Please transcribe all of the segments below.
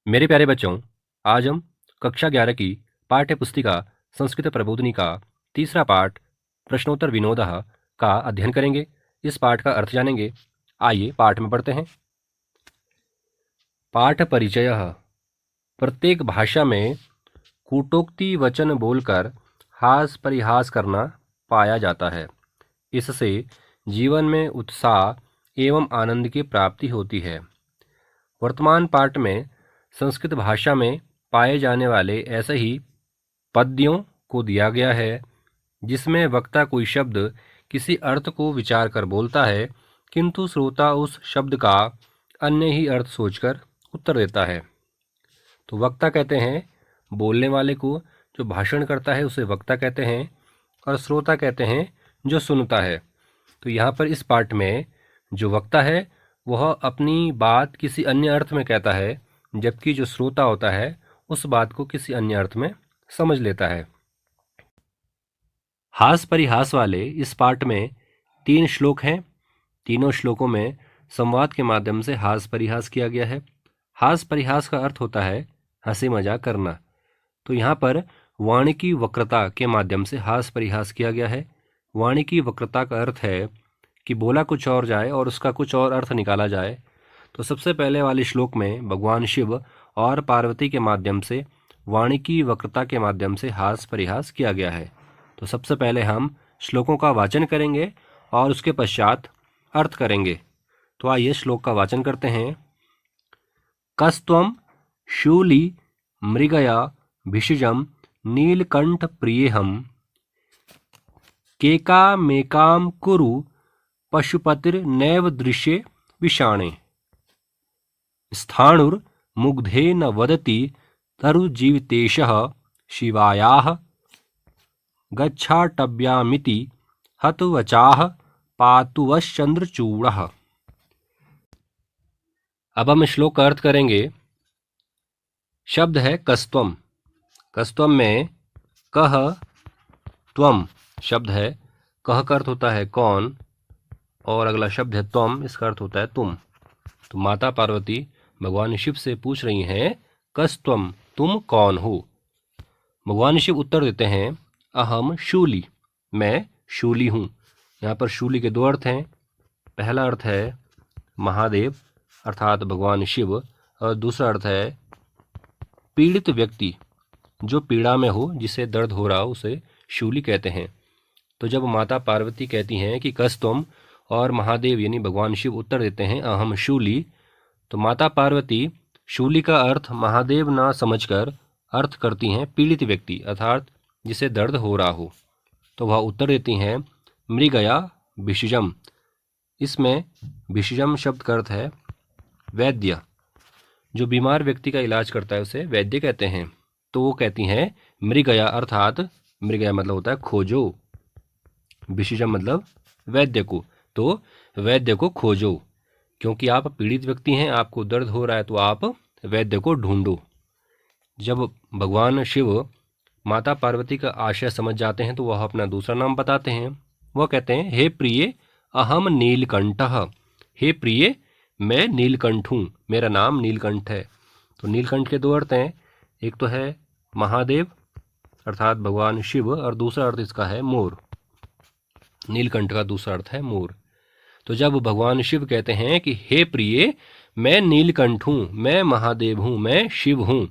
मेरे प्यारे बच्चों, आज हम कक्षा 11 की पाठ्य पुस्तिका संस्कृत प्रबोधिनी का तीसरा पाठ प्रश्नोत्तर विनोदः का अध्ययन करेंगे। इस पाठ का अर्थ जानेंगे। आइए पाठ में पढ़ते हैं। पाठ परिचयः। प्रत्येक भाषा में कूटोक्ति वचन बोलकर हास परिहास करना पाया जाता है। इससे जीवन में उत्साह एवं आनंद की प्राप्ति होती है। वर्तमान पाठ में संस्कृत भाषा में पाए जाने वाले ऐसे ही पद्यों को दिया गया है जिसमें वक्ता कोई शब्द किसी अर्थ को विचार कर बोलता है, किंतु श्रोता उस शब्द का अन्य ही अर्थ सोचकर उत्तर देता है। तो वक्ता कहते हैं बोलने वाले को, जो भाषण करता है उसे वक्ता कहते हैं, और श्रोता कहते हैं जो सुनता है। तो यहाँ पर इस पाठ में जो वक्ता है वह अपनी बात किसी अन्य अर्थ में कहता है, जबकि जो श्रोता होता है उस बात को किसी अन्य अर्थ में समझ लेता है। हास परिहास वाले इस पाठ में 3 श्लोक हैं। तीनों श्लोकों में संवाद के माध्यम से हास परिहास किया गया है। हास परिहास का अर्थ होता है हंसी मजाक करना। तो यहाँ पर वाणी की वक्रता के माध्यम से हास परिहास किया गया है। वाणी की वक्रता का अर्थ है कि बोला कुछ और जाए और उसका कुछ और अर्थ निकाला जाए। तो सबसे पहले वाले श्लोक में भगवान शिव और पार्वती के माध्यम से वाणी की वक्रता के माध्यम से हास परिहास किया गया है। तो सबसे पहले हम श्लोकों का वाचन करेंगे और उसके पश्चात अर्थ करेंगे। तो आइए श्लोक का वाचन करते हैं। कस्त्वं शूली मृगया भिषजं नीलकंठ प्रियेहम् केकामेकां कुरु पशुपतिर्नैव दृश्ये विषाणे स्थाणुर्मुग्धेन वदति तरुजीवितेशः शिवायाः गच्छाटव्यामिति हतवचाः पातु वश्चंद्रचूड़ः। अब हम श्लोक का अर्थ करेंगे। शब्द है कस्त्वम। कस्त्वम में कह त्वम शब्द है। कह का अर्थ होता है कौन, और अगला शब्द है त्वम, इसका अर्थ होता है तुम। तो माता पार्वती भगवान शिव से पूछ रही हैं कस्त्वम, तुम कौन हो। भगवान शिव उत्तर देते हैं अहम शूली, मैं शूली हूँ। यहाँ पर शूली के 2 अर्थ हैं। पहला अर्थ है महादेव अर्थात भगवान शिव, और दूसरा अर्थ है पीड़ित व्यक्ति, जो पीड़ा में हो, जिसे दर्द हो रहा हो, उसे शूली कहते हैं। तो जब माता पार्वती कहती हैं कि कस्त्वम और महादेव यानी भगवान शिव उत्तर देते हैं अहम शूली, तो माता पार्वती शूली का अर्थ महादेव ना समझकर अर्थ करती हैं पीड़ित व्यक्ति अर्थात जिसे दर्द हो रहा हो। तो वह उत्तर देती हैं मृगया भिषजम। इसमें भिषजम शब्द का अर्थ है वैद्य। जो बीमार व्यक्ति का इलाज करता है उसे वैद्य कहते हैं। तो वो कहती हैं मृगया अर्थात मृगया मतलब होता है खोजो, भिषजम मतलब वैद्य को। तो वैद्य को खोजो, क्योंकि आप पीड़ित व्यक्ति हैं, आपको दर्द हो रहा है, तो आप वैद्य को ढूंढो। जब भगवान शिव माता पार्वती का आशय समझ जाते हैं तो वह अपना दूसरा नाम बताते हैं। वह कहते हैं हे प्रिय अहम नीलकंठः। हे प्रिय मैं नीलकंठ हूँ, मेरा नाम नीलकंठ है। तो नीलकंठ के 2 अर्थ हैं। एक तो है महादेव अर्थात भगवान शिव, और दूसरा अर्थ इसका है मोर। नीलकंठ का दूसरा अर्थ है मोर। तो जब भगवान शिव कहते हैं कि हे प्रिय मैं नीलकंठ हूँ, मैं महादेव हूँ, मैं शिव हूँ,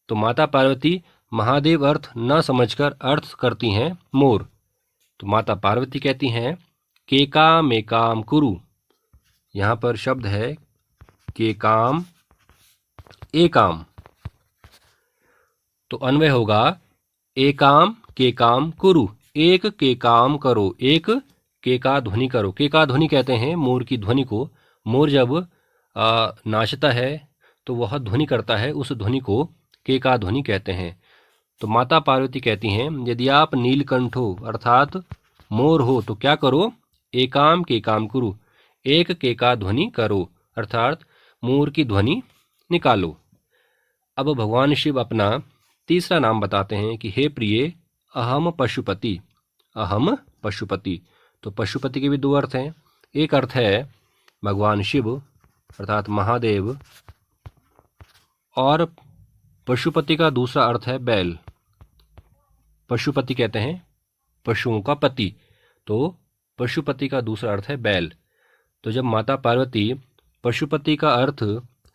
तो माता पार्वती महादेव अर्थ न समझकर अर्थ करती हैं मोर। तो माता पार्वती कहती हैं केकामेकाम कुरु। यहाँ पर शब्द है केकाम एकाम, तो अन्वय होगा एकाम के काम कुरु, एक के काम करो, एक के का ध्वनि करो। के का ध्वनि कहते हैं मोर की ध्वनि को। मोर जब नाचता है तो वह ध्वनि करता है, उस ध्वनि को के का ध्वनि कहते हैं। तो माता पार्वती कहती हैं यदि आप नीलकंठ हो अर्थात मोर हो तो क्या करो, एकाम के काम कुरु, एक के का ध्वनि करो अर्थात मोर की ध्वनि निकालो। अब भगवान शिव अपना तीसरा नाम बताते हैं कि हे प्रिय अहम पशुपति। अहम पशुपति, तो पशुपति के भी 2 अर्थ हैं। एक अर्थ है भगवान शिव अर्थात महादेव और पशुपति का दूसरा अर्थ है बैल। पशुपति कहते हैं पशुओं का पति, तो पशुपति का दूसरा अर्थ है बैल। तो जब माता पार्वती पशुपति का अर्थ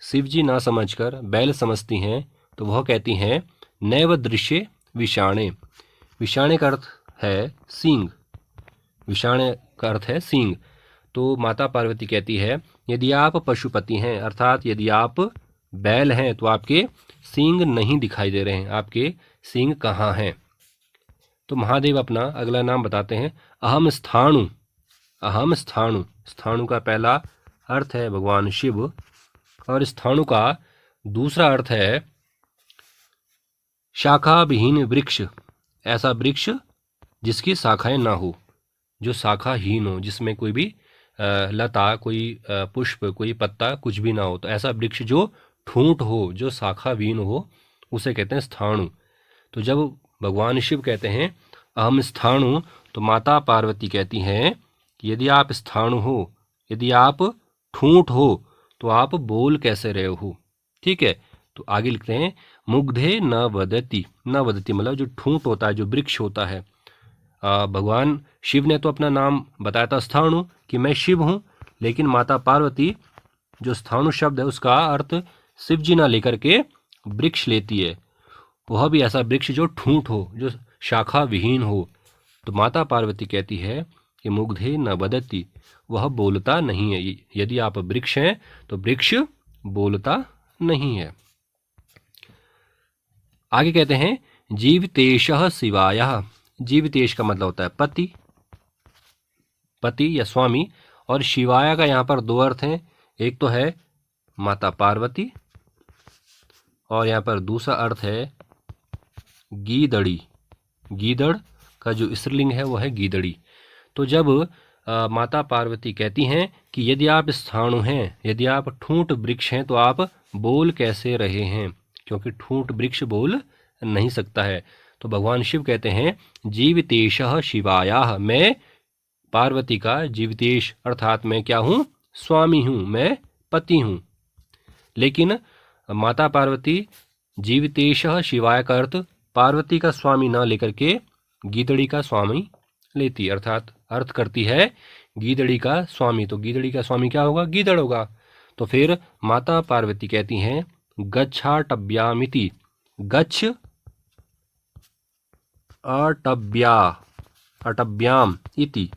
शिवजी ना समझकर बैल समझती हैं तो वह कहती हैं नैव दृश्य विषाणे। विषाणे का अर्थ है सींग, विषाणे का अर्थ है सींग। तो माता पार्वती कहती है यदि आप पशुपति हैं अर्थात यदि आप बैल हैं तो आपके सींग नहीं दिखाई दे रहे हैं, आपके सींग कहाँ हैं। तो महादेव अपना अगला नाम बताते हैं अहम स्थाणु। अहम स्थाणु, स्थाणु का पहला अर्थ है भगवान शिव और स्थाणु का दूसरा अर्थ है शाखा विहीन वृक्ष। ऐसा वृक्ष जिसकी शाखाएं ना हो, जो शाखाहीन हो, जिसमें कोई भी लता, कोई पुष्प, कोई पत्ता कुछ भी ना हो, तो ऐसा वृक्ष जो ठूंठ हो, जो शाखाहीन हो, उसे कहते हैं स्थाणु। तो जब भगवान शिव कहते हैं अहम स्थाणु तो माता पार्वती कहती हैं कि यदि आप स्थाणु हो, यदि आप ठूंठ हो तो आप बोल कैसे रहे हो। ठीक है, तो आगे लिखते हैं मुग्धे न वदति। न वदति मतलब जो ठूंठ होता है, जो वृक्ष होता है। भगवान शिव ने तो अपना नाम बताया था स्थाणु कि मैं शिव हूँ, लेकिन माता पार्वती जो स्थाणु शब्द है उसका अर्थ शिव जी ना लेकर के वृक्ष लेती है, वह भी ऐसा वृक्ष जो ठूंठ हो, जो शाखा विहीन हो। तो माता पार्वती कहती है कि मुग्धे न वदति, वह बोलता नहीं है। यदि आप वृक्ष हैं तो वृक्ष बोलता नहीं है। आगे कहते हैं जीवितेशः शिवायः। जीवितेश का मतलब होता है पति, पति या स्वामी, और शिवाय का यहाँ पर दो अर्थ हैं। एक तो है माता पार्वती और यहाँ पर दूसरा अर्थ है गीदड़ी। गीदड़ का जो स्त्रीलिंग है वह है गीदड़ी। तो जब माता पार्वती कहती हैं कि यदि आप स्थाणु हैं, यदि आप ठूंठ वृक्ष हैं तो आप बोल कैसे रहे हैं, क्योंकि ठूंठ वृक्ष बोल नहीं सकता है। तो भगवान शिव कहते हैं जीवितेशः शिवायाः, मैं पार्वती का जीवितेश अर्थात मैं क्या हूँ, स्वामी हूँ, मैं पति हूँ। लेकिन माता पार्वती जीवितेशः शिवाय का अर्थ पार्वती का स्वामी ना लेकर के गीदड़ी का स्वामी लेती, अर्थात अर्थ करती है गीदड़ी का स्वामी। तो गीदड़ी का स्वामी क्या होगा, गीदड़ होगा। तो फिर माता पार्वती कहती हैं गच्छाटव्यामिति। गच्छ अटव्या, अटव्याम इति,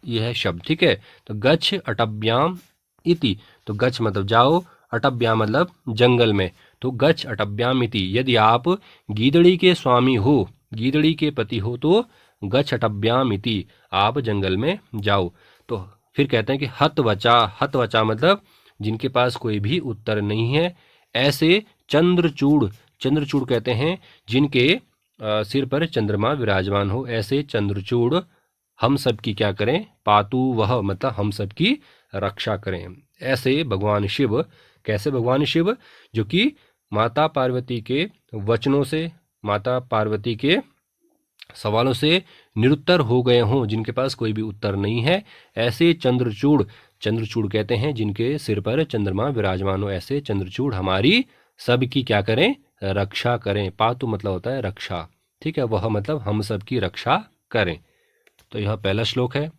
यह है शब्द। ठीक है, तो गच्छ अटव्याम इति, तो गच्छ मतलब जाओ, अटव्याम मतलब जंगल में, तो गच्छ अटव्याम इति। यदि आप गीदड़ी के स्वामी हो, गीदड़ी के पति हो तो गच्छ अटव्याम इति, आप जंगल में जाओ। तो फिर कहते हैं कि हतवचा। हतवचा मतलब जिनके पास कोई भी उत्तर नहीं है, ऐसे चंद्रचूड़। चंद्रचूड़ कहते हैं जिनके सिर पर चंद्रमा विराजमान हो, ऐसे चंद्रचूड़ हम सब की क्या करें, पातु वह मतलब हम सब की रक्षा करें। ऐसे भगवान शिव, कैसे भगवान शिव, जो कि माता पार्वती के वचनों से, माता पार्वती के सवालों से निरुत्तर हो गए हों, जिनके पास कोई भी उत्तर नहीं है, ऐसे चंद्रचूड़। चंद्रचूड़ कहते हैं जिनके सिर पर चंद्रमा विराजमान हो, ऐसे चंद्रचूड़ हमारी सब की क्या करें, रक्षा करें। पातु मतलब होता है रक्षा। ठीक है, वह मतलब हम सब की रक्षा करें। तो यह पहला श्लोक है।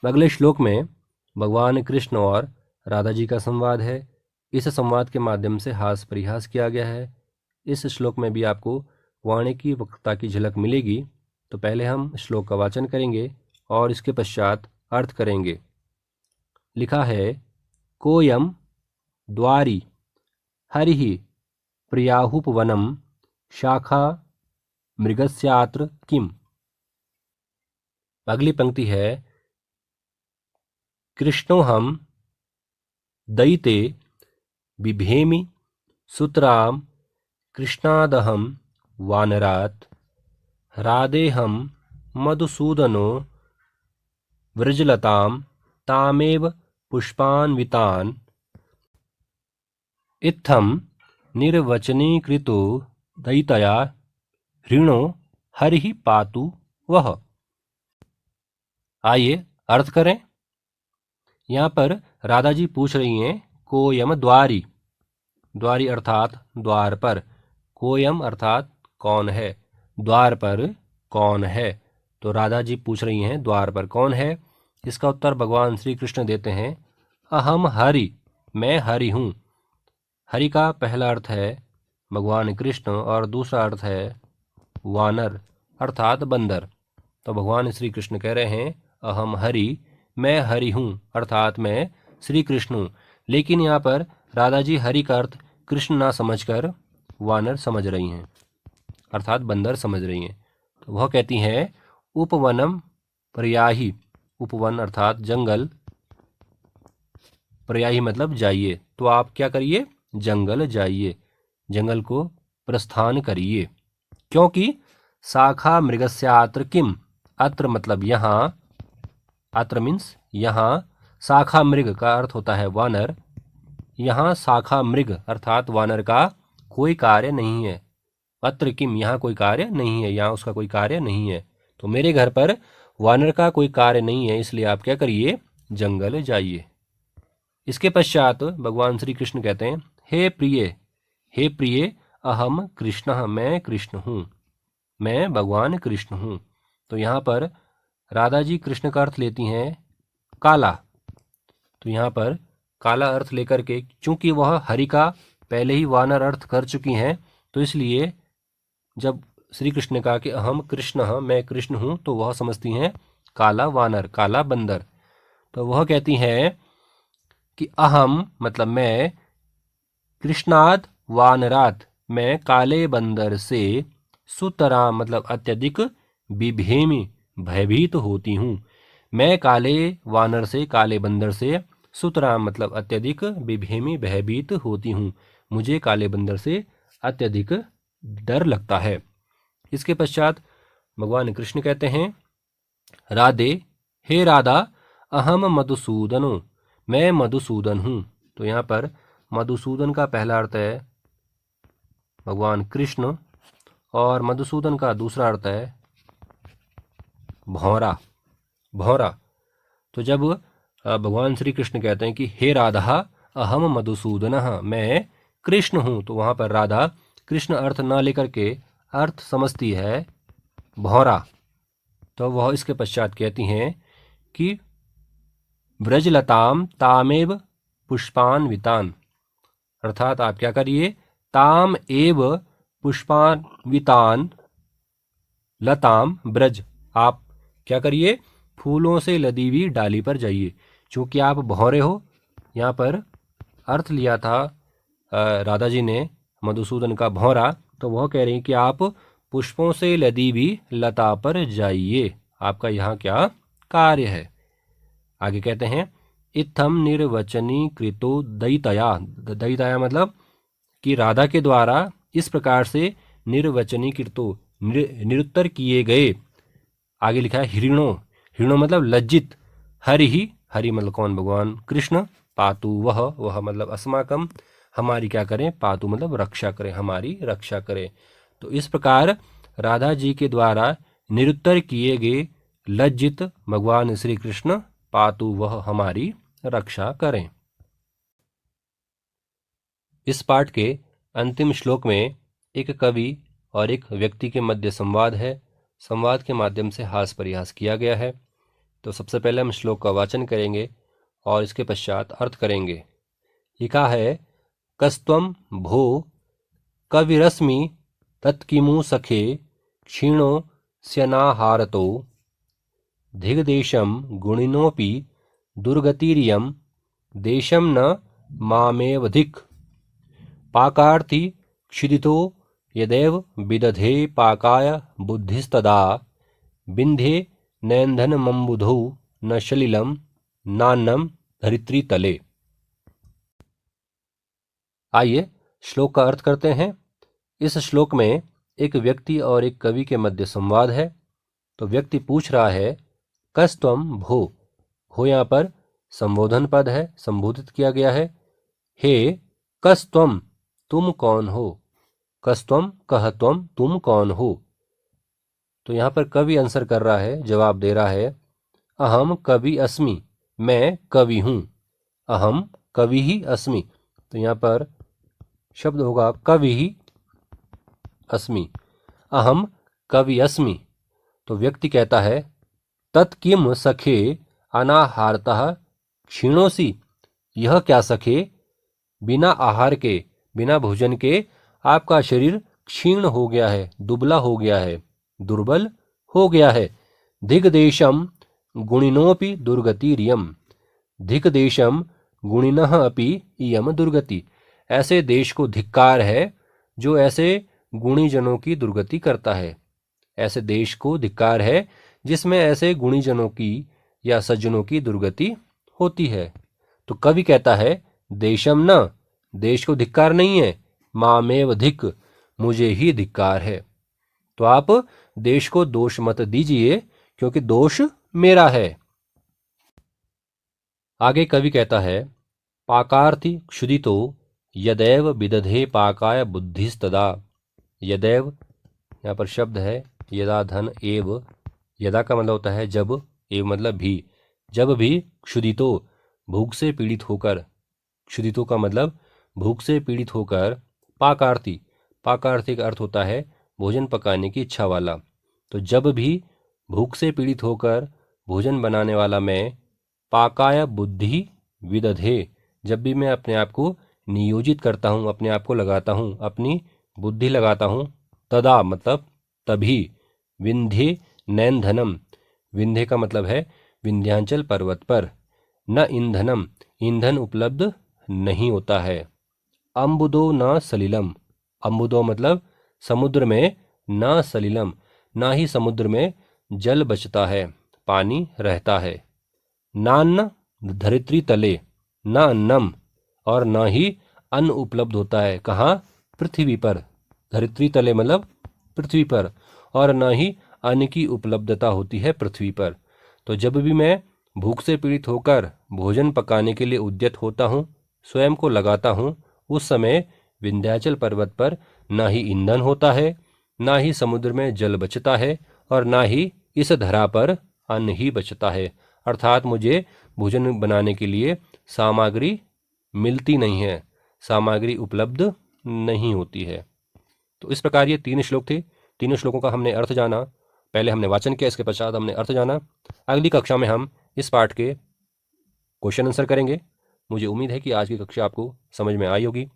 अगले श्लोक में भगवान कृष्ण और राधा जी का संवाद है। इस संवाद के माध्यम से हास परिहास किया गया है। इस श्लोक में भी आपको वाणी की वक्ता की झलक मिलेगी। तो पहले हम श्लोक का वाचन करेंगे और इसके पश्चात अर्थ करेंगे। लिखा है कोयम द्वारी हरिः प्रियाहुपवनम शाखा मृगस्यात्र किम। अगली पंक्ति है कृष्णोहम दयिते बिभेमि सुतराम कृष्णादहम वानरात् राधेहम मधुसूदनो व्रजलताम तामेव पुष्पान्वितान् इत्थं निर्वचनीकृतो दयितया हृणो हरिः पातु वह। आइए अर्थ करें। यहाँ पर राधा जी पूछ रही हैं कोयम द्वारी, द्वारी अर्थात द्वार पर, कोयम अर्थात कौन है, द्वार पर कौन है। तो राधा जी पूछ रही हैं द्वार पर कौन है। इसका उत्तर भगवान श्री कृष्ण देते हैं अहम हरि, मैं हरि हूँ। हरि का पहला अर्थ है भगवान कृष्ण और दूसरा अर्थ है वानर अर्थात बंदर। तो भगवान श्री कृष्ण कह रहे हैं अहम हरि, मैं हरि हूँ अर्थात मैं श्री कृष्ण हूँ। लेकिन यहाँ पर राधा जी हरि का अर्थ कृष्ण ना समझकर वानर समझ रही हैं अर्थात बंदर समझ रही हैं। तो वह कहती हैं उपवनम पर्याही, उपवन अर्थात जंगल, पर्याही मतलब जाइए। तो आप क्या करिए, जंगल जाइए, जंगल को प्रस्थान करिए। क्योंकि शाखा मृगस्यात्र किम, अत्र मतलब यहाँ, अत्र मीन्स यहाँ, शाखा मृग का अर्थ होता है वानर, यहाँ शाखा मृग अर्थात वानर का कोई कार्य नहीं है। अत्र किम यहाँ कोई कार्य नहीं है, यहाँ उसका कोई कार्य नहीं है। तो मेरे घर पर वानर का कोई कार्य नहीं है, इसलिए आप क्या करिए, जंगल जाइए। इसके पश्चात भगवान श्री कृष्ण कहते हैं हे प्रिय, हे प्रिय अहम कृष्ण, मैं कृष्ण हूँ, मैं भगवान कृष्ण हूँ। तो यहाँ पर राधा जी कृष्ण का अर्थ लेती हैं काला। तो यहाँ पर काला अर्थ लेकर के, चूंकि वह हरि का पहले ही वानर अर्थ कर चुकी हैं, तो इसलिए जब श्री कृष्ण ने कहा कि अहम कृष्ण, मैं कृष्ण हूँ, तो वह समझती हैं काला वानर, काला बंदर। तो वह कहती हैं कि अहम मतलब मैं, कृष्णाद वानरात मैं काले बंदर से, सुतराम मतलब अत्यधिक, बिभेमी भयभीत होती हूँ। मैं काले वानर से, काले बंदर से, सुतराम मतलब अत्यधिक, बिभेमी भयभीत होती हूँ, मुझे काले बंदर से अत्यधिक डर लगता है। इसके पश्चात भगवान कृष्ण कहते हैं राधे, हे राधा अहम मधुसूदनो, मैं मधुसूदन हूँ। तो यहाँ पर मधुसूदन का पहला अर्थ है भगवान कृष्ण और मधुसूदन का दूसरा अर्थ है भौरा, भौरा। तो जब भगवान श्री कृष्ण कहते हैं कि हे राधा अहम मधुसूदन, मैं कृष्ण हूँ, तो वहाँ पर राधा कृष्ण अर्थ ना लेकर के अर्थ समझती है भौरा। तो वह इसके पश्चात कहती हैं कि व्रजलताम तामेव पुष्पान्वितान, अर्थात आप क्या करिए, ताम एव पुष्पान्वितान लताम ब्रज, आप क्या करिए, फूलों से लदी हुई डाली पर जाइए। चूँकि आप भौरे हो, यहाँ पर अर्थ लिया था राधा जी ने मधुसूदन का भौरा, तो वह कह रही हैं कि आप पुष्पों से लदी हुई लता पर जाइए, आपका यहाँ क्या कार्य है। आगे कहते हैं इत्थम निर्वचनी कृतो दयितया, दयितया मतलब कि राधा के द्वारा इस प्रकार से निर्वचनी कृतो निरुत्तर किए गए। आगे लिखा है हिरणो, हिरणो मतलब लज्जित, हरि ही, हरि मतलब कौन, भगवान कृष्ण, पातु वह मतलब अस्माकम, हमारी क्या करें, पातु मतलब रक्षा करें, हमारी रक्षा करें। तो इस प्रकार राधा जी के द्वारा निरुत्तर किए गए लज्जित भगवान श्री कृष्ण पातु वह हमारी रक्षा करें। इस पाठ के अंतिम श्लोक में एक कवि और एक व्यक्ति के मध्य संवाद है। संवाद के माध्यम से हास परिहास किया गया है। तो सबसे पहले हम श्लोक का वाचन करेंगे और इसके पश्चात अर्थ करेंगे। लिखा है कस्त्वं भो कविरस्मि तत्किमु सखे क्षीणो स्यनाहारतो धिग्देशं गुणिनोऽपि दुर्गतिरियं देशं न मामेवधिक पाकार्थी क्षिदितो यदेव विदधे पाकाय बुद्धिस्तदा बिन्धे नैन्धनमम्बुधौ न सलिलं नान्नं धरित्री तले। आइए श्लोक का अर्थ करते हैं। इस श्लोक में एक व्यक्ति और एक कवि के मध्य संवाद है। तो व्यक्ति पूछ रहा है कस्त्वं भो, भो यहाँ पर संबोधन पद है, संबोधित किया गया है। हे कस्त्वं, तुम कौन हो, कस्त्वं कह त्वं, तुम कौन हो। तो यहाँ पर कवि आंसर कर रहा है, जवाब दे रहा है अहम कवि अस्मि, मैं कवि हूँ, अहम कवि ही अस्मि। तो यहाँ पर शब्द होगा कवि अस्मि। अहम कवि अस्मि। तो व्यक्ति कहता है तत्किम सखे अनाहारतः क्षीणोसि। यह क्या सखे, बिना आहार के, बिना भोजन के आपका शरीर क्षीण हो गया है, दुबला हो गया है, दुर्बल हो गया है। धिग्देशम गुणिनोपि दुर्गतिरियम। धिग्देशम गुणिनः अपि इयम दुर्गति। ऐसे देश को धिक्कार है जो ऐसे गुणीजनों की दुर्गति करता है। ऐसे देश को धिक्कार है जिसमें ऐसे गुणीजनों की या सज्जनों की दुर्गति होती है। तो कवि कहता है देशम न, देश को धिक्कार नहीं है, मामेव धिक्, मुझे ही धिक्कार है। तो आप देश को दोष मत दीजिए क्योंकि दोष मेरा है। आगे कवि कहता है पाकार्थी क्षुदितो यदैव विदधे पाकाय बुद्धिस्तदा। यदैव यहाँ पर शब्द है यदा धन एव। यदा का मतलब होता है जब, एव मतलब भी। जब भी क्षुदितो भूख से पीड़ित होकर, क्षुदितो का मतलब भूख से पीड़ित होकर, पाकार्थी, पाकार्थी का अर्थ होता है भोजन पकाने की इच्छा वाला। तो जब भी भूख से पीड़ित होकर भोजन बनाने वाला मैं, पाकाय बुद्धि विदधे, जब भी मैं अपने आप को नियोजित करता हूँ, अपने आप को लगाता हूँ, अपनी बुद्धि लगाता हूँ, तदा मतलब तभी, विंध्ये नैनधनम, विंध्ये का मतलब है विंध्याचल पर्वत पर, न ईंधनम, ईंधन उपलब्ध नहीं होता है। अम्बुदो न सलिलम, अम्बुदो मतलब समुद्र में, न सलिलम, ना ही समुद्र में जल बचता है, पानी रहता है। नान्न धरित्री तले, न अन्नम, और न ही अन्न उपलब्ध होता है, कहाँ, पृथ्वी पर। धरित्री तले मतलब पृथ्वी पर, और न ही अन्न की उपलब्धता होती है पृथ्वी पर। तो जब भी मैं भूख से पीड़ित होकर भोजन पकाने के लिए उद्यत होता हूँ, स्वयं को लगाता हूँ, उस समय विंध्याचल पर्वत पर ना ही ईंधन होता है, ना ही समुद्र में जल बचता है, और ना ही इस धरा पर अन्न ही बचता है। अर्थात मुझे भोजन बनाने के लिए सामग्री मिलती नहीं है, सामग्री उपलब्ध नहीं होती है। तो इस प्रकार ये 3 श्लोक थे। तीनों श्लोकों का हमने अर्थ जाना। पहले हमने वाचन किया, इसके पश्चात हमने अर्थ जाना। अगली कक्षा में हम इस पाठ के क्वेश्चन आंसर करेंगे। मुझे उम्मीद है कि आज की कक्षा आपको समझ में आई होगी।